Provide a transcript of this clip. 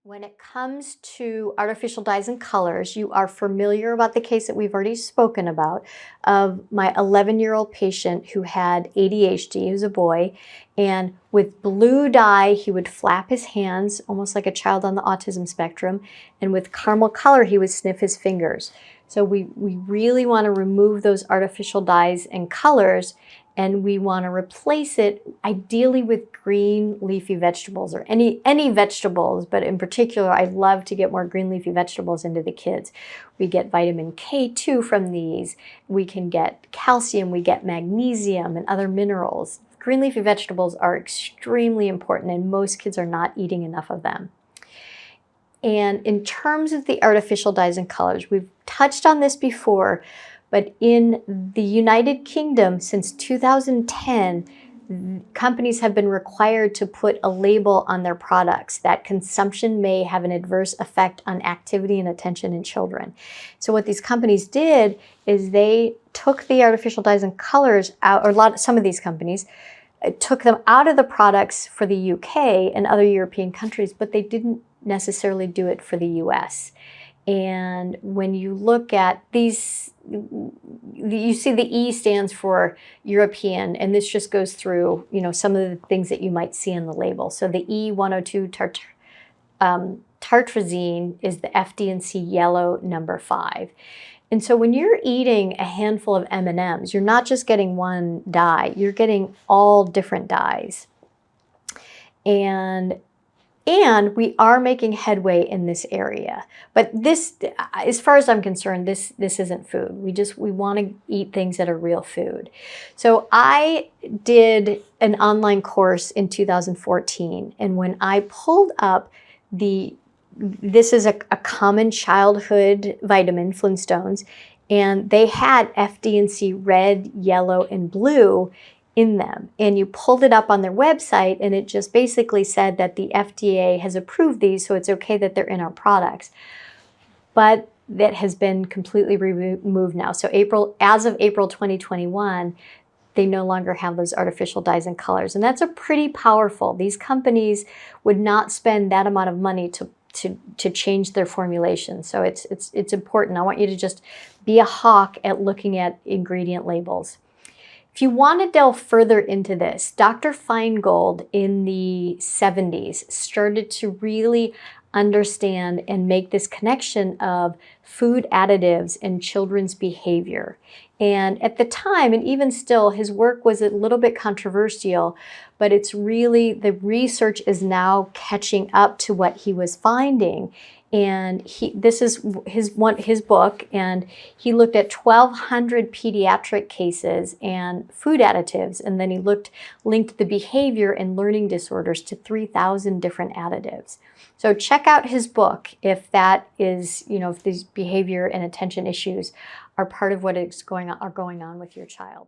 When it comes to artificial dyes and colors, you are familiar about the case that we've already spoken about of my 11-year-old patient who had ADHD. He was a boy, and with blue dye, he would flap his hands, almost like a child on the autism spectrum, and with caramel color, he would sniff his fingers. So we really want to remove those artificial dyes and colors, and we want to replace it ideally with green leafy vegetables or any vegetables, but in particular, I love to get more green leafy vegetables into the kids. We get vitamin K2 from these. We can get calcium, we get magnesium and other minerals. Green leafy vegetables are extremely important, and most kids are not eating enough of them. And in terms of the artificial dyes and colors, we've touched on this before, but in the United Kingdom, since 2010, companies have been required to put a label on their products that consumption may have an adverse effect on activity and attention in children. So what these companies did is they took the artificial dyes and colors out, or some of these companies took them out of the products for the UK and other European countries, but they didn't necessarily do it for the US. And when you look at these, you see the E stands for European, and this just goes through, some of the things that you might see on the label. So the E102 tartrazine is the FD&C yellow number 5. And so when you're eating a handful of M&Ms, you're not just getting one dye, you're getting all different dyes. And we are making headway in this area. But this, as far as I'm concerned, this isn't food. We want to eat things that are real food. So I did an online course in 2014. And when I pulled up this is a common childhood vitamin, Flintstones, and they had FD&C red, yellow, and blue in them. And you pulled it up on their website, and it just basically said that the FDA has approved these, so it's okay that they're in our products. But that has been completely removed now. So as of April 2021, they no longer have those artificial dyes and colors. And that's pretty powerful. These companies would not spend that amount of money to change their formulation. So it's important. I want you to just be a hawk at looking at ingredient labels. If you want to delve further into this, Dr. Feingold in the 70s started to really understand and make this connection of food additives and children's behavior. And at the time, and even still, his work was a little bit controversial, but it's really, the research is now catching up to what he was finding. And this is his book, and he looked at 1,200 pediatric cases and food additives, and then he linked the behavior and learning disorders to 3,000 different additives. So check out his book if that is, if these behavior and attention issues are part of what are going on with your child.